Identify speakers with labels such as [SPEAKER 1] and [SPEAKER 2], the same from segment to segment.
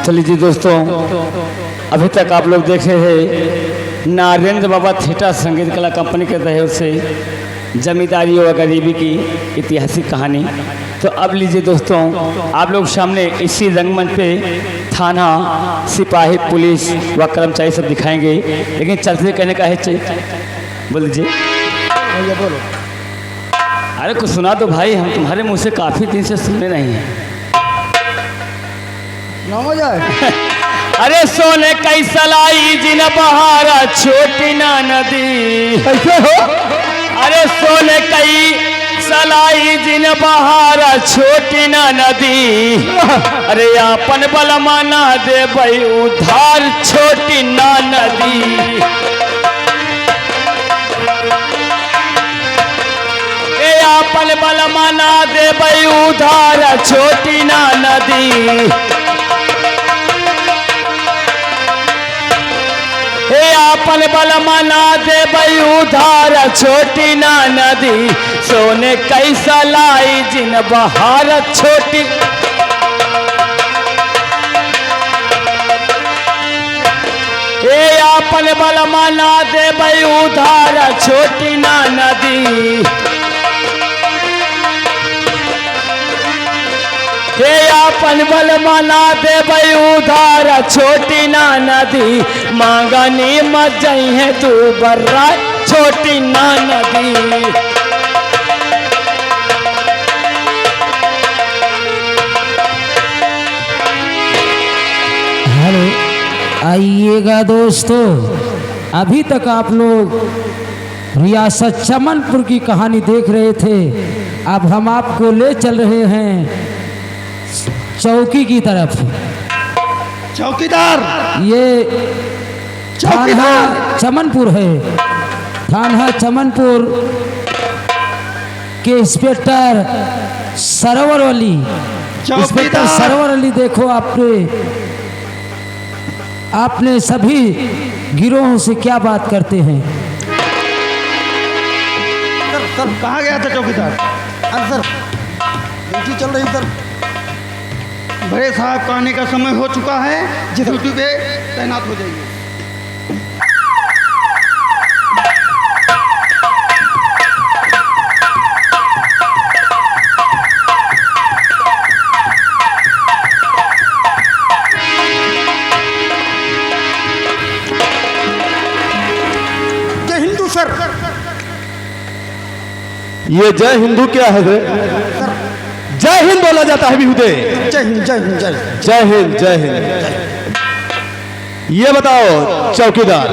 [SPEAKER 1] चलिए जी दोस्तों, अभी तक आप लोग देखे हैं नारायण बाबा थिएटर संगीत कला कंपनी के तहत से जमींदारी और गरीबी की ऐतिहासिक कहानी। तो अब लीजिए दोस्तों, आप लोग सामने इसी रंगमंच पे थाना, सिपाही, पुलिस व कर्मचारी सब दिखाएंगे, लेकिन चलते कहने का है बोल दीजिए।
[SPEAKER 2] बोलो।
[SPEAKER 1] अरे कुछ सुना दो भाई, हम तुम्हारे मुंह से काफ़ी दिन से सुनने नहीं हैं।
[SPEAKER 2] नाम जाए।
[SPEAKER 1] अरे सोने कैसा लाई जिन बहारा छोटी ना नदी,
[SPEAKER 2] कैसे हो?
[SPEAKER 1] अरे सोने कई सलाई जिन बहारा छोटी ना नदी, अरे अपन बलमा ना दे भाई उधार छोटी ना नदी। ए अपन बलमा ना दे भाई उधार छोटी ना नदी। हे अपन बलमा ना दे भाई उधार छोटी ना नदी, सोने कैसा लाई जिन बहार छोटी। हे अपन बलमा ना दे भाई उधार छोटी ना नदी। हे अपन बलमा ना दे भाई उधार छोटी ना नदी, मांगनी मत जाई है तू बर्रा छोटी ना नदी।
[SPEAKER 2] हेलो, आइएगा दोस्तों। अभी तक आप लोग रियासत चमनपुर की कहानी देख रहे थे, अब हम आपको ले चल रहे हैं चौकी की तरफ।
[SPEAKER 3] चौकीदार,
[SPEAKER 2] ये थाना चमनपुर है। थाना चमनपुर के इंस्पेक्टर सरवर अली। इंस्पेक्टर सरवर अली, देखो आपने सभी गिरोहों से क्या बात करते हैं।
[SPEAKER 3] सर कहाँ गया था चौकीदार?
[SPEAKER 4] अरे सर, ड्यूटी चल रही सर।
[SPEAKER 3] बड़े साहब का आने का समय हो चुका है, ड्यूटी पे तैनात हो जाइए।
[SPEAKER 4] जय हिंदू सर।
[SPEAKER 5] ये जय हिंदू क्या है रे? जय हिंद बोला जाता है बिहुदे।
[SPEAKER 4] जय हिंद, जय हिंद, जय
[SPEAKER 5] जय हिंद, जय हिंद। ये बताओ चौकीदार,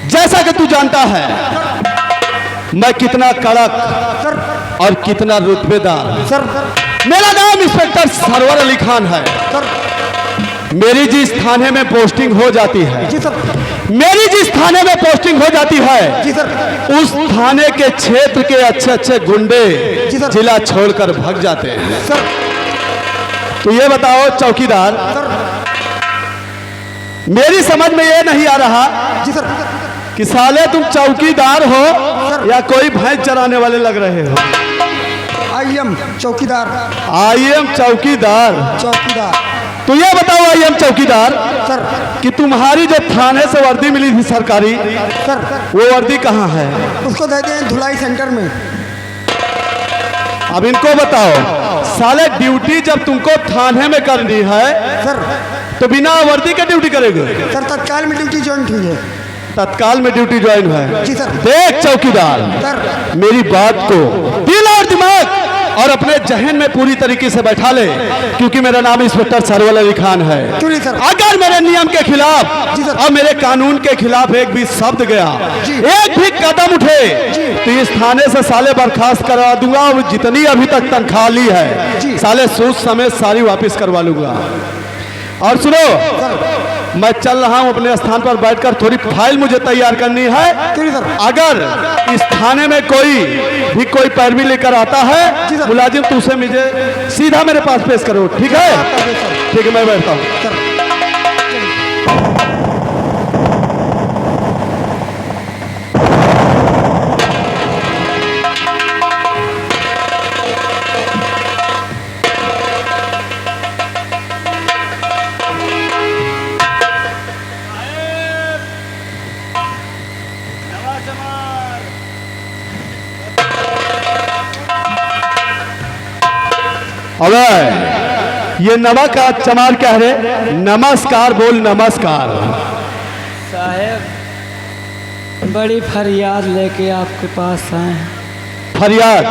[SPEAKER 5] जैसा कि तू जानता है मैं कितना कड़क और कितना रुतबेदार।
[SPEAKER 4] सर।
[SPEAKER 5] मेरा नाम इंस्पेक्टर सरवर अली खान है।
[SPEAKER 4] सर।
[SPEAKER 5] मेरी जिस थाने में पोस्टिंग हो जाती है,
[SPEAKER 4] जी सर।
[SPEAKER 5] मेरी जिस थाने में पोस्टिंग हो जाती है,
[SPEAKER 4] जी सर।
[SPEAKER 5] उस थाने के क्षेत्र के अच्छे अच्छे गुंडे
[SPEAKER 4] जी सर।
[SPEAKER 5] जिला छोड़कर भाग जाते हैं।
[SPEAKER 4] सर।
[SPEAKER 5] तो ये बताओ चौकीदार,
[SPEAKER 4] सर।
[SPEAKER 5] मेरी समझ में ये नहीं आ रहा
[SPEAKER 4] जी सर।
[SPEAKER 5] कि साले तुम चौकीदार हो या कोई भैंस चराने वाले लग रहे हो।
[SPEAKER 4] आई एम चौकीदार।
[SPEAKER 5] आई एम चौकीदार।
[SPEAKER 4] चौकीदार।
[SPEAKER 5] तो ये बताओ आई एम चौकीदार
[SPEAKER 4] सर।
[SPEAKER 5] कि तुम्हारी जो थाने से वर्दी मिली थी सरकारी,
[SPEAKER 4] सर।
[SPEAKER 5] वो वर्दी कहाँ है?
[SPEAKER 4] उसको दे दें धुलाई सेंटर में।
[SPEAKER 5] अब इनको बताओ, साले ड्यूटी जब तुमको थाने में करनी है
[SPEAKER 4] सर।
[SPEAKER 5] तो बिना वर्दी के ड्यूटी करेंगे?
[SPEAKER 4] सर, तत्काल में ड्यूटी ज्वाइन हुई है।
[SPEAKER 5] तत्काल में ड्यूटी ज्वाइन है?
[SPEAKER 4] जी सर।
[SPEAKER 5] देख चौकीदार,
[SPEAKER 4] सर।
[SPEAKER 5] मेरी बात को दिल और दिमाग और अपने जहन में पूरी तरीके से बैठा ले, क्योंकि मेरा नाम इंस्पेक्टर सरवर अली खान है।
[SPEAKER 4] क्यों नहीं सर?
[SPEAKER 5] अगर मेरे नियम के खिलाफ
[SPEAKER 4] जी सर।
[SPEAKER 5] और मेरे कानून के खिलाफ एक भी शब्द गया,
[SPEAKER 4] जी।
[SPEAKER 5] एक भी कदम उठे,
[SPEAKER 4] जी।
[SPEAKER 5] तो इस थाने से साले बर्खास्त करवा दूंगा और जितनी अभी तक तनख्वाह ली है
[SPEAKER 4] जी।
[SPEAKER 5] साले सूद समेत सारी वापस करवा लूंगा। और सुनो, मैं चल रहा हूं अपने स्थान पर बैठकर, थोड़ी फाइल मुझे तैयार करनी है।
[SPEAKER 4] क्यों नहीं सर?
[SPEAKER 5] अगर इस थाने में कोई पैरवी लेकर आता
[SPEAKER 4] जी
[SPEAKER 5] है
[SPEAKER 4] सर।
[SPEAKER 5] मुलाजिम, तो उसे मुझे सीधा मेरे पास पेश करो। ठीक है? ठीक है, मैं बैठता हूँ।
[SPEAKER 4] सर।
[SPEAKER 5] अबे ये नमक का चमार क्या है रे? नमस्कार बोल, नमस्कार।
[SPEAKER 1] साहब बड़ी फरियाद लेके आपके पास आए हैं।
[SPEAKER 5] फरियाद?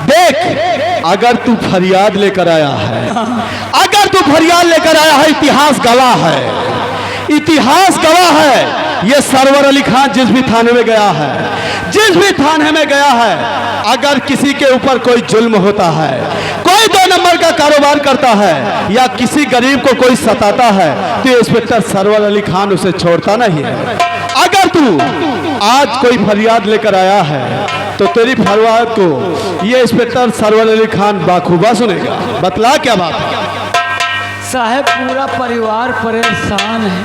[SPEAKER 5] देख, अगर तू फरियाद लेकर आया है, अगर तू फरियाद लेकर आया है, इतिहास गवाह है, इतिहास गवाह है। ये सरवर अली खान जिस भी थाने में गया है, जिस भी थाने में गया है, अगर किसी के ऊपर कोई जुल्म होता है, कोई 2 नंबर का कारोबार करता है, या किसी गरीब को कोई सताता है, तो इंस्पेक्टर सरवर अली खान उसे छोड़ता नहीं है। अगर तू आज कोई फरियाद लेकर आया है, तो तेरी फरियाद को ये इंस्पेक्टर सरवर अली खान बाखूबा सुनेगा। बतला क्या बात है?
[SPEAKER 1] साहब पूरा परिवार परेशान है,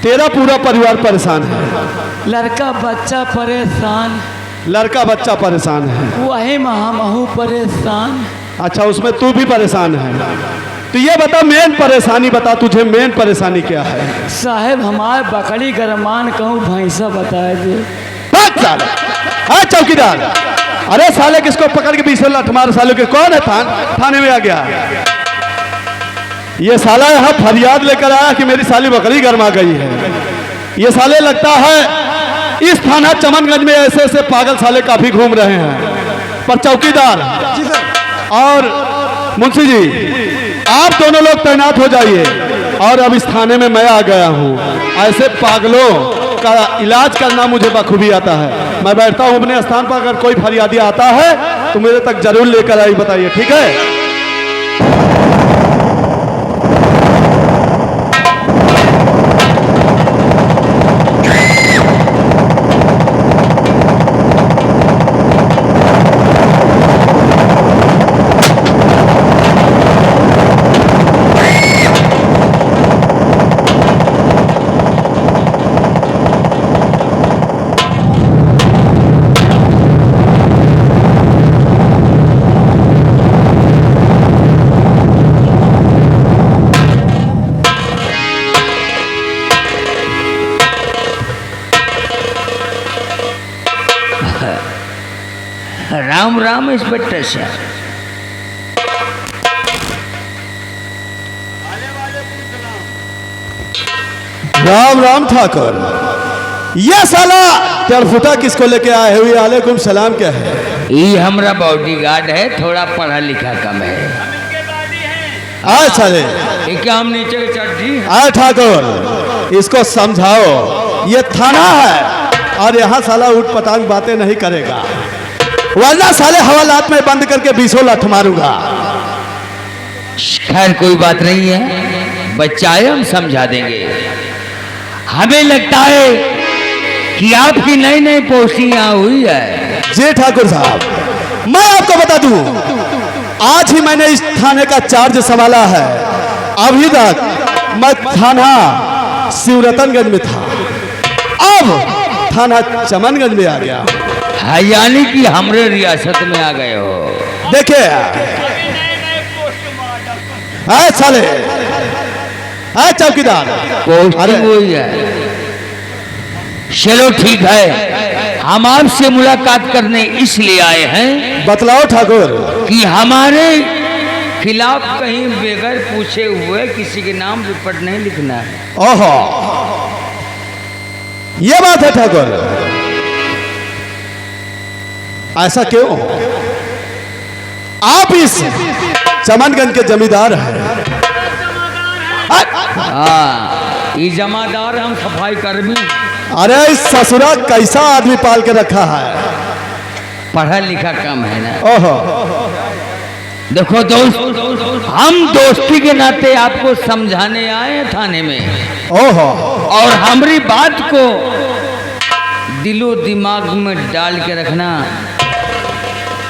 [SPEAKER 5] तेरा पूरा परिवार परेशान है,
[SPEAKER 1] लड़का बच्चा परेशान,
[SPEAKER 5] लड़का बच्चा परेशान है।
[SPEAKER 1] वही महामहू परेशान।
[SPEAKER 5] अच्छा, उसमें तू भी परेशान है? तो ये बता, मेन परेशानी बता, तुझे मेन परेशानी क्या है?
[SPEAKER 1] साहब हमारे बकरी गरमान कहूँ भैंसा बता दे।
[SPEAKER 5] हाँ चौकीदार, अरे साले किसको पकड़ के 20 लाठ मार, सालों के कौन है? थाने में आ गया ये साला, यहाँ फरियाद लेकर आया कि मेरी साली बकरी गरमा गई है। ये साले लगता है इस थाना चमनगंज में ऐसे ऐसे पागल साले काफी घूम रहे हैं। पर चौकीदार और मुंशी जी, आप दोनों लोग तैनात हो जाइए। और अब इस थाने में मैं आ गया हूँ, ऐसे पागलों का इलाज करना मुझे बखूबी आता है। मैं बैठता हूँ अपने स्थान पर, अगर कोई फरियादी आता है तो मेरे तक जरूर लेकर आई, बताइए, ठीक है?
[SPEAKER 6] राम राम इंस्पेक्टर साहब।
[SPEAKER 5] राम राम ठाकुर। ये साला टरफुटा किसको लेके आए हुए? वालेकुम सलाम। क्या है?
[SPEAKER 6] ये हमारा बॉडीगार्ड है, थोड़ा पढ़ा लिखा कम है।
[SPEAKER 5] आए साले,
[SPEAKER 6] ये क्या हम नीचे के चढ़ी?
[SPEAKER 5] आए ठाकुर, इसको समझाओ, ये थाना है और यहाँ साला उठ पटांग बातें नहीं करेगा, वरना साले हवालात में बंद करके 20 लाठ मारूंगा।
[SPEAKER 6] खैर कोई बात नहीं है, बच्चा है, हम समझा देंगे। हमें लगता है कि आपकी नई नई पोस्टिंग यहाँ हुई है।
[SPEAKER 5] जी ठाकुर साहब, मैं आपको बता दूं, आज ही मैंने इस थाने का चार्ज संभाला है। अभी तक मैं थाना शिवरतनगंज में था, अब थाना चमनगंज में आ गया।
[SPEAKER 6] हाँ, यानी कि हमरे रियासत में आ गए हो।
[SPEAKER 5] देखिए साले, चौकीदार,
[SPEAKER 6] पोस्टिंग हुई है। चलो ठीक है, हम आपसे मुलाकात करने इसलिए आए हैं,
[SPEAKER 5] बतलाओ ठाकुर,
[SPEAKER 6] कि हमारे खिलाफ कहीं बगैर पूछे हुए किसी के नाम रिपोर्ट नहीं लिखना है।
[SPEAKER 5] ओहो, ये बात है ठाकुर, ऐसा क्यों? आप इस चमनगंज के जमींदार हैं।
[SPEAKER 6] हाँ, ये जमादार, हम सफाई कर्मी।
[SPEAKER 5] अरे इस ससुरा कैसा आदमी पाल के रखा है,
[SPEAKER 6] पढ़ा लिखा कम है ना।
[SPEAKER 5] ओहो,
[SPEAKER 6] देखो दोस्त, हम दोस्ती के नाते आपको समझाने आए हैं थाने में,
[SPEAKER 5] ओहो,
[SPEAKER 6] और हमारी बात को दिलो दिमाग में डाल के रखना।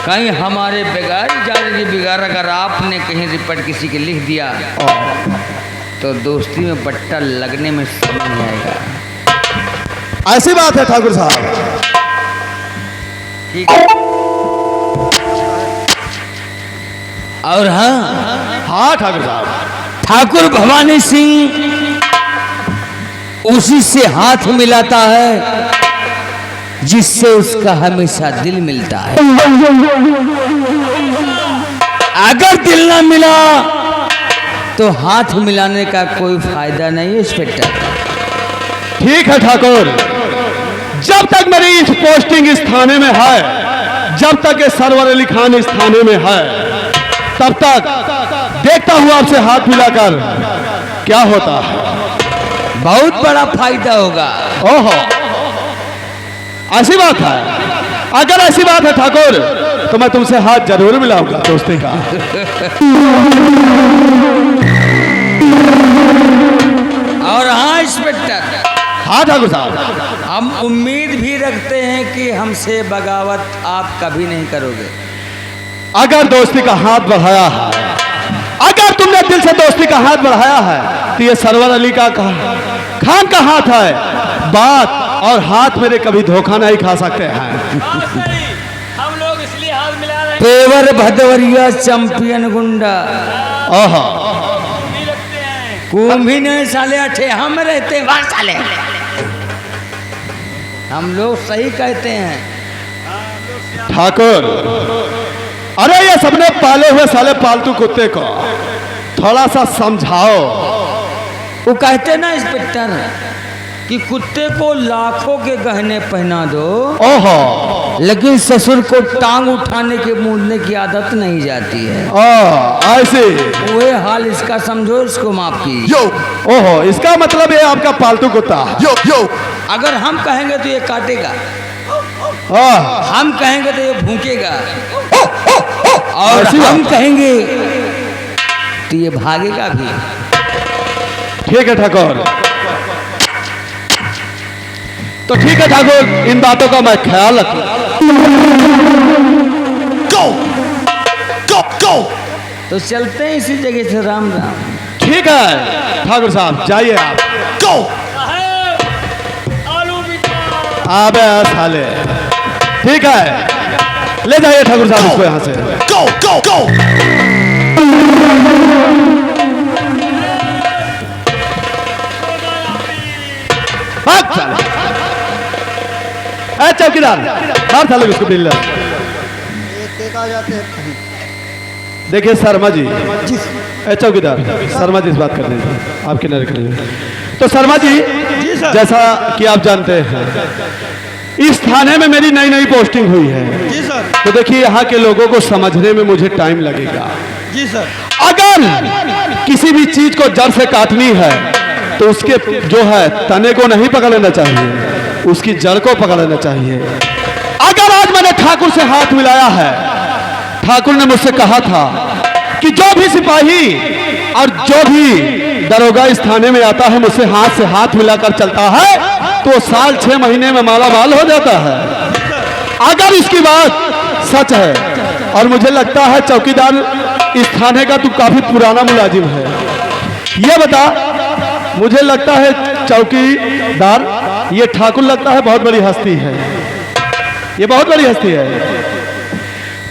[SPEAKER 6] कहीं हमारे बगैर इजाजत के बगैर अगर आपने कहीं रिपोर्ट किसी के लिख दिया तो दोस्ती में बट्टा लगने में समय नहीं आएगा।
[SPEAKER 5] ऐसी बात है ठाकुर साहब।
[SPEAKER 6] ठीक है। और हाँ,
[SPEAKER 5] हाँ ठाकुर साहब,
[SPEAKER 6] ठाकुर भवानी सिंह उसी से हाथ मिलाता है जिससे उसका हमेशा दिल मिलता है।
[SPEAKER 1] अगर दिल ना मिला
[SPEAKER 6] तो हाथ मिलाने का कोई फायदा नहीं है इंस्पेक्टर।
[SPEAKER 5] ठीक है ठाकुर, जब तक मेरी इस पोस्टिंग इस थाने में है, जब तक ये सरवर अली खान इस थाने में है, तब तक देखता हूं आपसे हाथ मिलाकर क्या होता है।
[SPEAKER 6] बहुत बड़ा फायदा होगा।
[SPEAKER 5] ओहो, ऐसी बात है? अगर ऐसी बात है ठाकुर, तो मैं तुमसे हाथ जरूर मिलाऊंगा दोस्ती का।
[SPEAKER 6] और हाँ इंस्पेक्टर,
[SPEAKER 5] हाँ ठाकुर साहब,
[SPEAKER 6] हम उम्मीद भी रखते हैं कि हमसे बगावत आप कभी नहीं करोगे।
[SPEAKER 5] अगर दोस्ती का हाथ बढ़ाया है, अगर तुमने दिल से दोस्ती का हाथ बढ़ाया है, तो ये सरवर अली का खान का हाथ है। बात और हाथ मेरे कभी धोखा नहीं खा सकते हैं।
[SPEAKER 1] हम लोग इसलिए हाथ मिला रहे
[SPEAKER 6] पेवर भदवरिया चैंपियन गुंडा
[SPEAKER 5] ओहो,
[SPEAKER 6] कुंभी नहीं साले अठे हम रहते वहां साले। हम लोग सही कहते हैं।
[SPEAKER 5] ठाकुर, अरे ये सबने पाले हुए साले पालतू कुत्ते को थोड़ा सा समझाओ।
[SPEAKER 6] वो कहते ना इंस्पेक्टर कि कुत्ते को लाखों के गहने पहना दो,
[SPEAKER 5] ओहो,
[SPEAKER 6] लेकिन ससुर को टांग उठाने के मूंदने की आदत नहीं जाती है।
[SPEAKER 5] ऐसे
[SPEAKER 6] वही हाल इसका, समझो, इसको माफ कीजिए।
[SPEAKER 5] ओहो, इसका मतलब ये आपका पालतू कुत्ता।
[SPEAKER 6] अगर हम कहेंगे तो ये काटेगा, हम कहेंगे तो ये भूकेगा, और
[SPEAKER 5] ऐसी
[SPEAKER 6] हम
[SPEAKER 5] बात।
[SPEAKER 6] कहेंगे तो ये भागेगा भी।
[SPEAKER 5] ठीक है ठाकुर, तो ठीक है ठाकुर, इन बातों का मैं ख्याल रखूंगा।
[SPEAKER 6] तो चलते हैं इसी जगह से। राम राम।
[SPEAKER 5] ठीक है ठाकुर साहब, जाइए आप। अबे साले, ठीक है, ले जाइए ठाकुर साहब इसको यहाँ से। भाग साले। ए चौकीदार, मार साले उसको बिल्ला।
[SPEAKER 4] आ जाते हैं।
[SPEAKER 5] देखिए शर्मा जी, ए चौकीदार, शर्मा जी से बात करने हैं, आप किनारे खड़े हैं। तो शर्मा जी, जैसा कि आप जानते हैं, इस थाने में मेरी नई नई पोस्टिंग हुई है।
[SPEAKER 3] जी सर।
[SPEAKER 5] तो देखिए यहाँ के लोगों को समझने में मुझे टाइम लगेगा।
[SPEAKER 3] जी सर।
[SPEAKER 5] अगर किसी भी चीज को जड़ से काटनी है तो उसके जो है तने को नहीं पकड़ लेना चाहिए, उसकी जड़ को पकड़ लेना चाहिए। अगर आज मैंने ठाकुर से हाथ मिलाया है, ठाकुर ने मुझसे कहा था कि जो भी सिपाही और जो भी दरोगा इस थाने में आता है, मुझसे हाथ मिलाकर चलता है, तो साल 6 महीने में माला माल हो जाता है। अगर इसकी बात सच है, और मुझे लगता है चौकीदार इस थाने का तू काफी पुराना मुलाजिम है, ये बता, मुझे लगता है चौकीदार, ये ठाकुर लगता है बहुत बड़ी हस्ती है, ये बहुत बड़ी हस्ती है।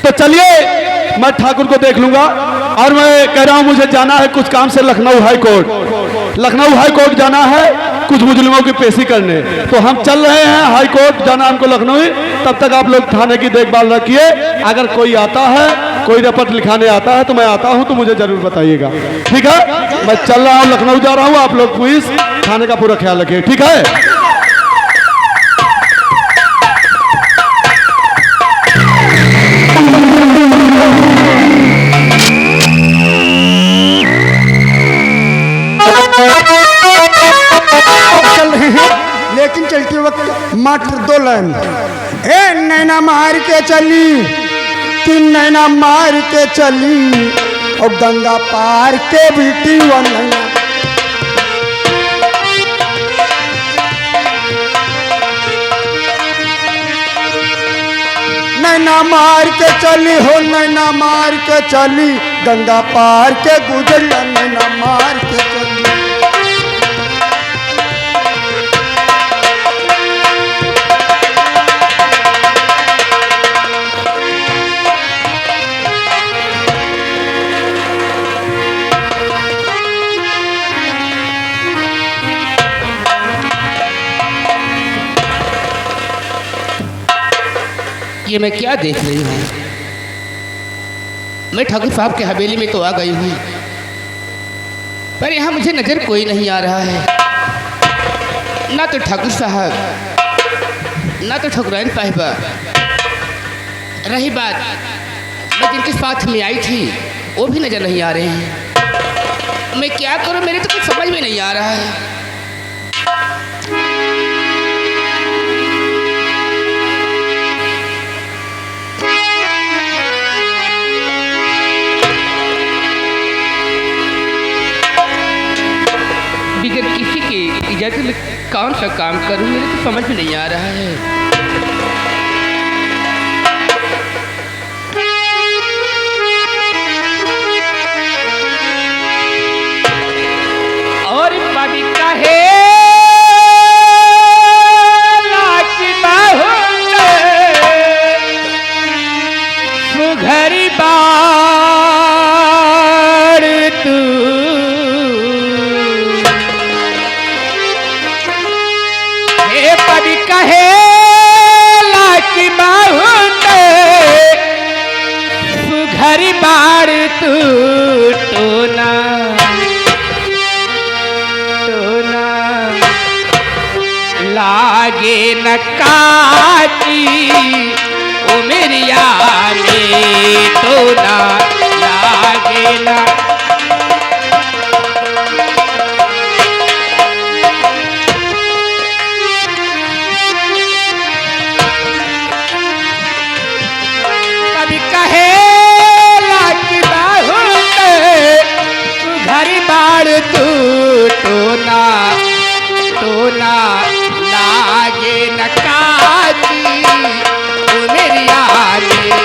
[SPEAKER 5] तो चलिए मैं ठाकुर को देख लूंगा। और मैं कह रहा हूं मुझे जाना है कुछ काम से Lucknow high court. Lucknow high court जाना है कुछ मुजरिमों की पेशी करने। तो हम चल रहे हैं हाई कोर्ट, जाना हमको लखनऊ। तब तक आप लोग थाने की देखभाल रखिए। अगर कोई आता है, कोई रिपोर्ट लिखाने आता है, तो मैं आता हूं, तो मुझे जरूर बताइएगा, ठीक है? मैं चल रहा हूं, लखनऊ जा रहा हूं। आप लोग पुलिस थाने का पूरा ख्याल रखिए, ठीक है?
[SPEAKER 4] चल रहे हैं, लेकिन चलते वक्त मात्र 2 लाइन। ए नैना मार के चली, 3 नैना मार के चली, और गंगा पार के बेटी वो नैना। नैना मार के चली हो, नैना मार के चली, गंगा पार के गुजरिया नैना मार के चली।
[SPEAKER 2] ये मैं क्या देख रही हूँ?
[SPEAKER 7] मैं ठाकुर साहब की हवेली में तो आ गई हूँ, पर यहाँ मुझे नज़र कोई नहीं आ रहा है। ना तो ठाकुर साहब, ना तो ठकुराइन साहिबा। रही बात, मैं जिनके साथ में आई थी वो भी नज़र नहीं आ रहे हैं। मैं क्या करूँ, मेरे तो कुछ समझ में नहीं आ रहा है। बिगड़ किसी के इजाज़त में कौन सा काम करूं, मेरे तो समझ में नहीं आ रहा है। और पानी कहे लाकी बाहुल सुघरी बाड़ तू, पद कहे लाकी बाहुल सुघरी बाड़ तू, टोना टोना लागे न काटी उमरिया में, टोना लागे न तू, टोना टोना लागे न काटी उमरिया में,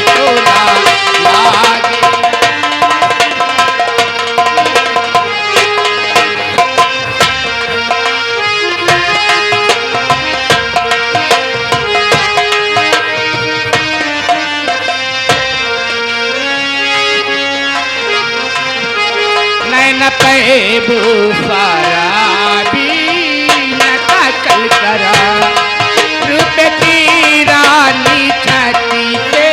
[SPEAKER 7] टोना लागे। न पैबू सारा भी न ताकल करा, रूप की रानी छाती पे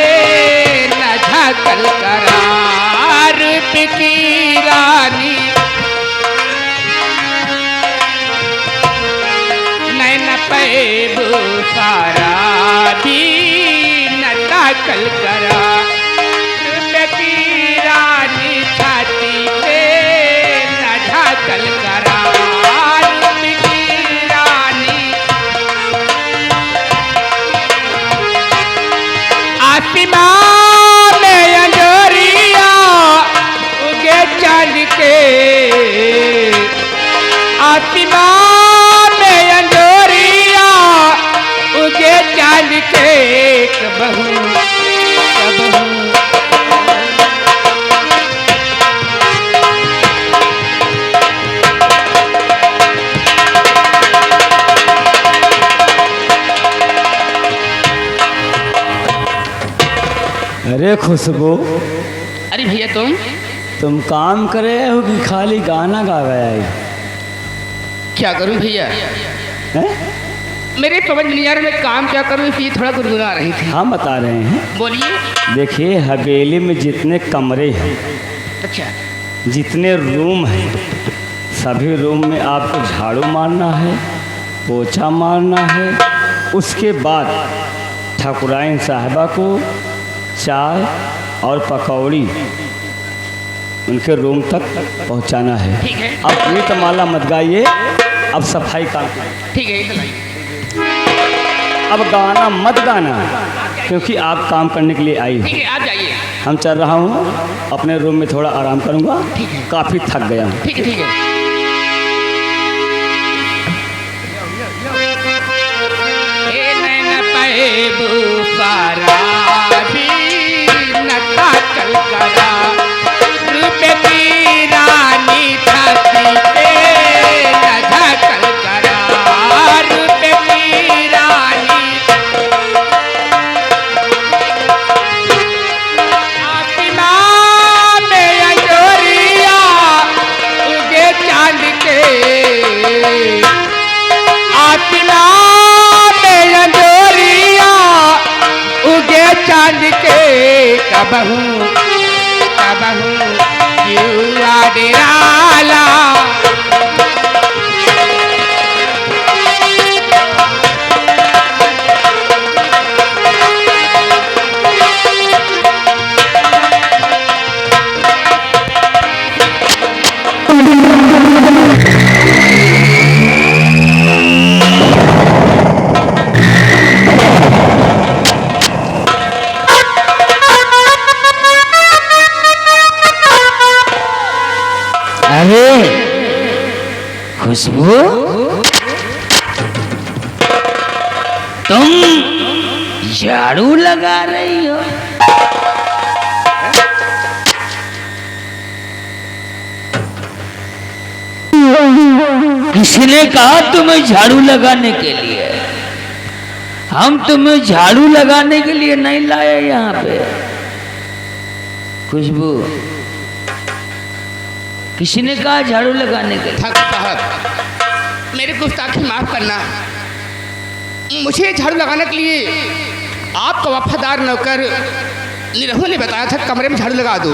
[SPEAKER 7] न झाकल करा, रूप की रानी नैन पैबू सारा भी न ताकल करा, रूप की रानी छाती पे कल करा, रूप की रानी आसमां में अंजोरिया उगे चांद के, आसमां में अंजोरिया उगे चांद के, कबहू कबहू
[SPEAKER 1] अरे खुशबू,
[SPEAKER 7] अरे भैया
[SPEAKER 1] तुम काम कर रहे हो कि खाली गाना गा गया है?
[SPEAKER 7] क्या करूं भैया,
[SPEAKER 1] हैं?
[SPEAKER 7] मेरे समझ नहीं आ रहा मैं काम क्या करूं, इसलिए थोड़ा गुनगुना रही थी।
[SPEAKER 1] हम बता रहे हैं,
[SPEAKER 7] बोलिए।
[SPEAKER 1] देखिए हवेली में जितने कमरे हैं,
[SPEAKER 7] अच्छा,
[SPEAKER 1] जितने रूम हैं, सभी रूम में आपको झाड़ू मारना है, पोछा मारना है। उसके बाद ठाकुराइन साहिबा को चाय और पकौड़ी उनके रूम तक पहुंचाना है।
[SPEAKER 7] ठीक है।
[SPEAKER 1] अब ये तमाला मत गाइए, अब सफाई का।
[SPEAKER 7] ठीक है,
[SPEAKER 1] अब गाना मत गाना, क्योंकि आप काम करने के लिए आई हो।
[SPEAKER 7] ठीक है, आप जाइए।
[SPEAKER 1] हम चल रहा हूँ, अपने रूम में थोड़ा आराम करूँगा, काफ़ी थक गया हूँ।
[SPEAKER 7] ठीक है, ठीक है। सारा भी नता कल करा, रूप की रानी छाती पे न झाकल करा, रूप की रानी आसमां में अंजोरिया उगे चांद के, आसमां में अंजोरिया उगे चांद के, कबहू बहू युवा डेराला
[SPEAKER 6] अरे खुशबू, तुम झाड़ू लगा रही हो? किसने कहा तुम्हें झाड़ू लगाने के लिए? हम तुम्हें झाड़ू लगाने के लिए नहीं लाए यहाँ पे। खुशबू, किसने कहा झाड़ू लगाने के लिए?
[SPEAKER 7] ठाकुर साहब, मेरी गुस्ताखी माफ करना। मुझे झाड़ू लगाने के लिए आपका वफादार नौकर निरहू ने बताया था कमरे में झाड़ू लगा दो।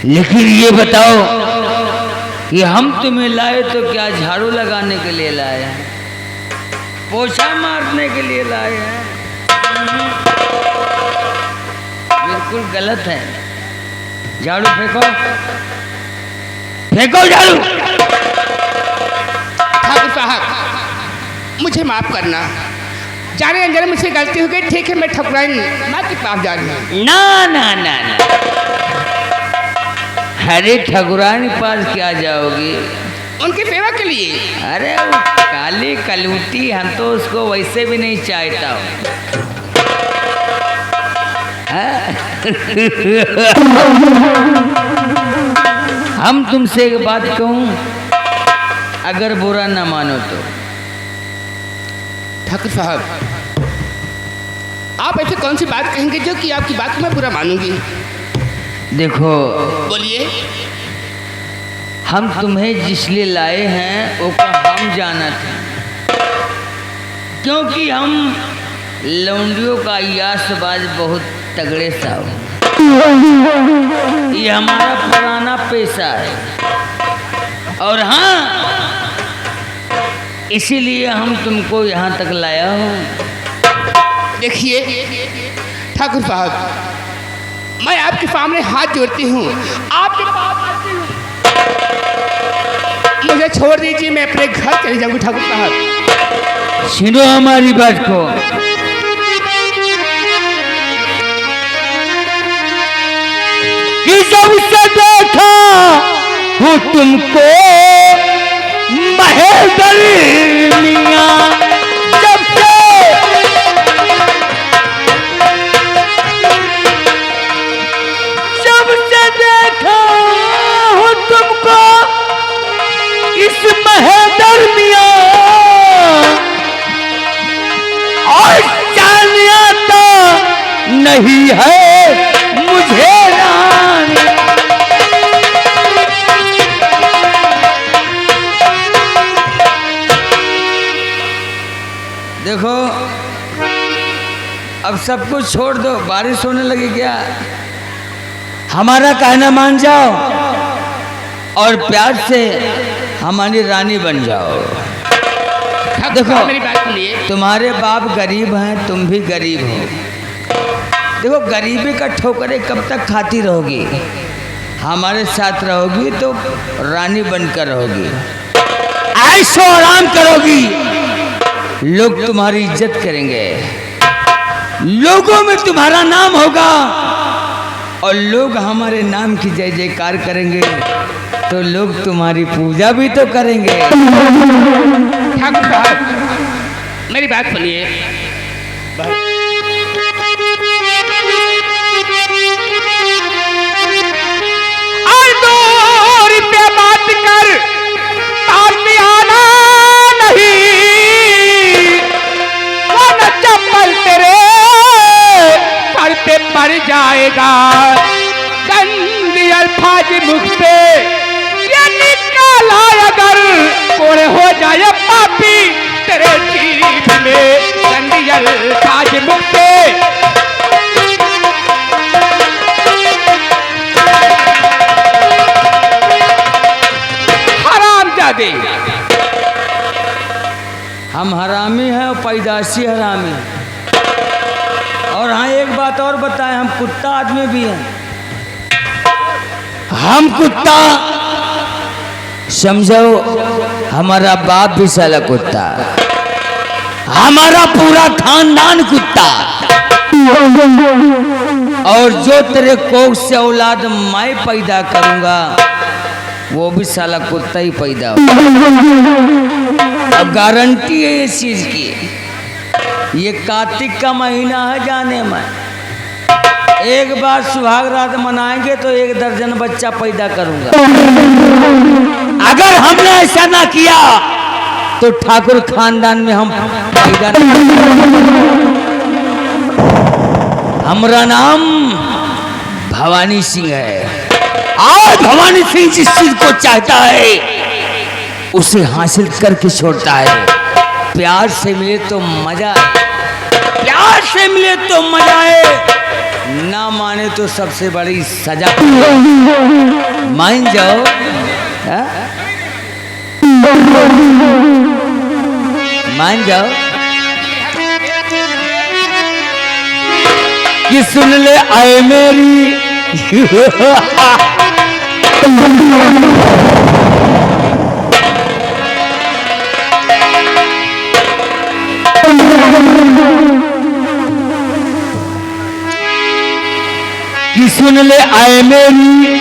[SPEAKER 6] लेकिन ये बताओ कि हम तुम्हें लाए तो क्या झाड़ू लगाने के लिए लाए हैं? पोछा मारने के लिए लाए हैं? बिल्कुल गलत है। झाड़ू फेंको, फेंको झाड़ू।
[SPEAKER 7] ठाकुर साहब, मुझे माफ करना। जाने अनजाने मुझसे गलती हो गई। ठीक है, मैं ठकुराइन माँ के पास जा रही हूँ।
[SPEAKER 6] ना ना ना ना, अरे ठकुरानी पास क्या जाओगी?
[SPEAKER 7] उनकी सेवा के लिए।
[SPEAKER 6] अरे वो काली कलूटी, हम तो उसको वैसे भी नहीं चाहता हूँ। हम तुमसे एक बात कहूं, अगर बुरा ना मानो तो।
[SPEAKER 7] ठाकुर साहब, आप ऐसे कौन सी बात कहेंगे जो कि आपकी बात को मैं बुरा मानूंगी?
[SPEAKER 6] देखो,
[SPEAKER 7] बोलिए।
[SPEAKER 6] हम तुम्हें जिसलिए लाए हैं वो हम जाना था, क्योंकि हम लौंडियों का यासबाज बहुत तगड़े सा हो। ये हमारा पुराना पेशा है। और हाँ, इसीलिए हम तुमको यहाँ तक लाया हूँ।
[SPEAKER 7] देखिए ठाकुर साहब, मैं आपके सामने हाथ जोड़ती हूँ, आपके पास आती हूँ। मुझे छोड़ दीजिए, मैं अपने घर चले जाऊँगी। ठाकुर साहब,
[SPEAKER 6] सुनो हमारी बात को। कि जब से देखा हूँ तुमको महेंद्रिया, जब से देखा हूँ तुमको इस महेंद्रिया, और जानिया तो नहीं है मुझे रानी। देखो, अब सब कुछ छोड़ दो, बारिश होने लगी क्या? हमारा कहना मान जाओ और प्यार से हमारी रानी बन जाओ। देखो,
[SPEAKER 7] मेरी बात सुनिए।
[SPEAKER 6] तुम्हारे बाप गरीब हैं, तुम भी गरीब हो। देखो, गरीबी का ठोकरे कब तक खाती रहोगी? हमारे साथ रहोगी तो रानी बनकर रहोगी, ऐशो आराम करोगी, लोग तुम्हारी इज्जत करेंगे, लोगों में तुम्हारा नाम होगा, और लोग हमारे नाम की जय जयकार करेंगे, तो लोग तुम्हारी पूजा भी तो करेंगे।
[SPEAKER 7] ठाकुर साहब, मेरी बात सुनिए। और 2 रुपया बात कर पास आना नहीं, वो न चप्पल तेरे सर पे पड़ जाएगा। गंदी अल्फाज मुख से ये निकाला अगर, कोड़े हो जाए पापी तेरे जीभ में। गंदी अल्फाज
[SPEAKER 6] हम हरामी हैं और पैदाशी हरामी हैं। और हाँ एक बात और बताएं, हम कुत्ता आदमी भी हैं। हम कुत्ता समझो, हमारा बाप भी साला कुत्ता, हमारा पूरा खानदान कुत्ता। और जो तेरे कोख से औलाद मैं पैदा करूंगा वो भी साला कुत्ता ही पैदा होगा। अब गारंटी है इस चीज की। ये कार्तिक का महीना है जाने में, एक बार सुहाग रात मनाएंगे तो 1 दर्जन बच्चा पैदा करूंगा। अगर हमने ऐसा ना किया तो ठाकुर खानदान में हम पैदा नहीं। हमारा नाम भवानी सिंह है। आज भवानी सिंह जिस चीज को चाहता है उसे हासिल करके छोड़ता है। प्यार से मिले तो मजा, प्यार से मिले तो मजा है, ना माने तो सबसे बड़ी सजा। मान जाओ, मान जाओ कि सुन ले आए मेरी कि सुन ले आए मेरी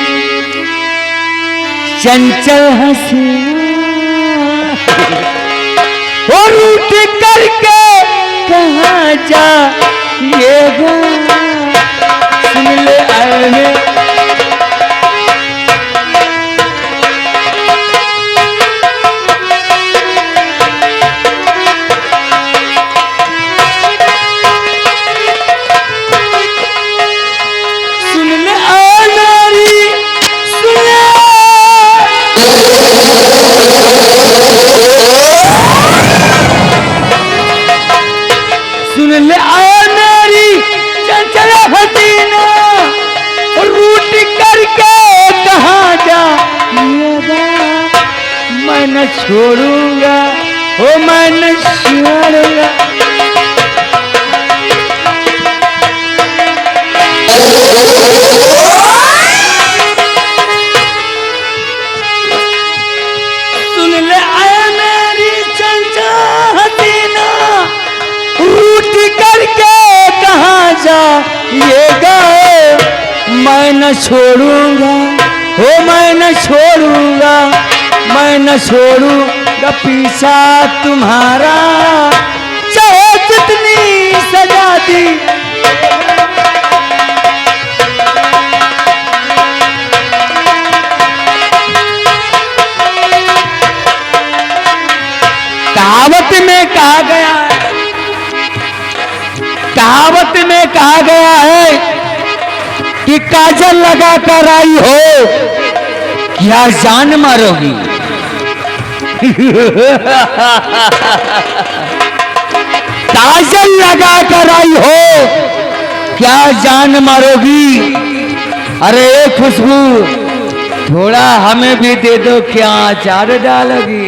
[SPEAKER 6] चंचल हंसी और उठ करके कहाँ जा ये सुन ले आए मेरी। सुन ले आया मेरी चंचल हसीना रूट करके कहाँ जा मैं न छोड़ूंगा, ओ मैं न छोड़ूंगा। सुन ले आया मेरी चंचल हसीना रूट करके कहाँ जा ये गाए मैं न छोड़ूंगा, हो मैं न छोड़ूंगा, मैं न छोड़ूंगा पीछा तुम्हारा चाहे जितनी सजा दी। कहावत में कहा गया है, कहावत में कहा गया है कि काजल लगा कर आई हो क्या जान मारोगी। काजल लगा कर आई हो क्या जान मारोगी। अरे खुशबू थोड़ा हमें भी दे दो, क्या अचार डालोगी।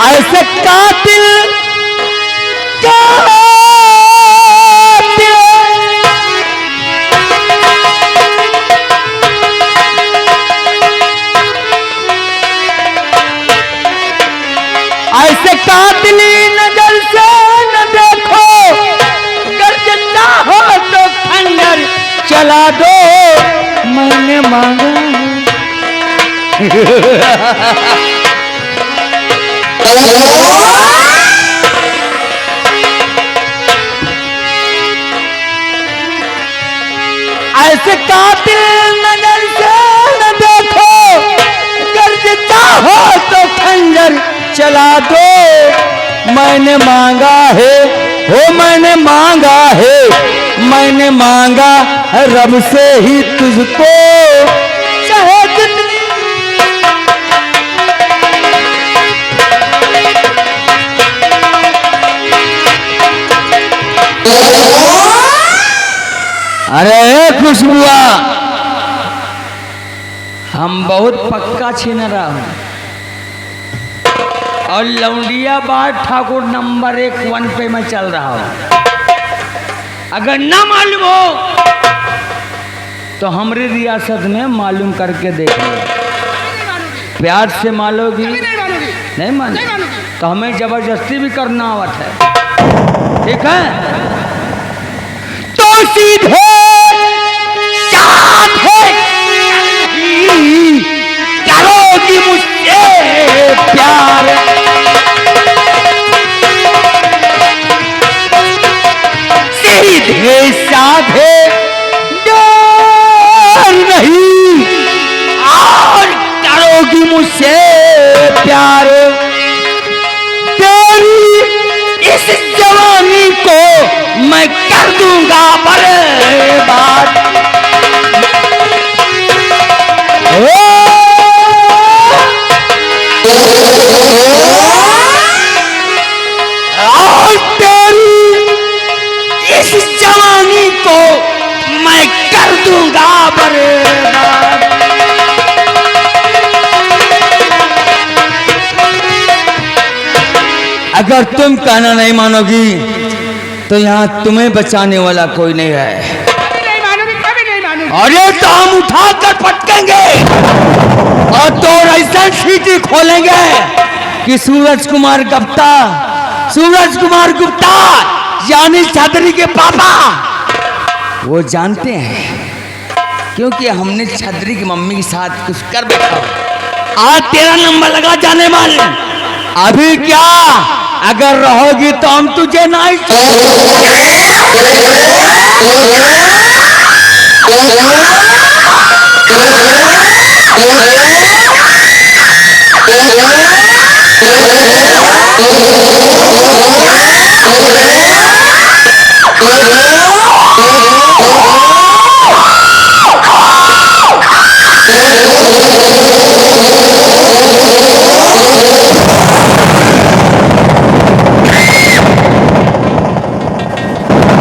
[SPEAKER 6] ऐसे कातिल ऐसे कातिली नजर से न देखो, अगर जिंदा हो तो खंजर चला दो मैंने मांगा। ऐसे कातिल नजर से न देखो, गर्जता हो तो खंजर चला दो मैंने मांगा है, हो मैंने मांगा है, मैंने मांगा रब से ही तुझको चाहे जितनी। अरे खुशबुआ, हम बहुत पक्का छीनरा हूं और लौंडियाबाद ठाकुर नंबर 1 पे मैं चल रहा हूं। अगर ना मालूम हो तो हमारी रियासत में मालूम करके देख लो। प्यार से मानोगी? नहीं मानो तो हमें जबरदस्ती भी करना आवत है, ठीक है? तो सीधे करोगी मुझसे प्यार, सीधे साधे डर नहीं और करोगी मुझसे प्यार। तेरी इस जवानी को मैं कर दूंगा बर्बाद। और तेरी इस जवानी को मैं कर दूंगा बर्बाद। अगर तुम कहना नहीं मानोगी तो यहाँ तुम्हें बचाने वाला कोई नहीं है।
[SPEAKER 7] नहीं मानूंगी, कभी नहीं मानूंगी।
[SPEAKER 6] और ये तो हम उठा कर पटकेंगे और तो ऐसा सीटी खोलेंगे कि सूरज कुमार गुप्ता यानी छतरी के पापा वो जानते हैं, क्योंकि हमने छतरी की मम्मी के साथ कुछ कर बैठा। आज तेरा नंबर लगा जाने वाले। अभी क्या अगर रहोगी तो हम तुझे नहीं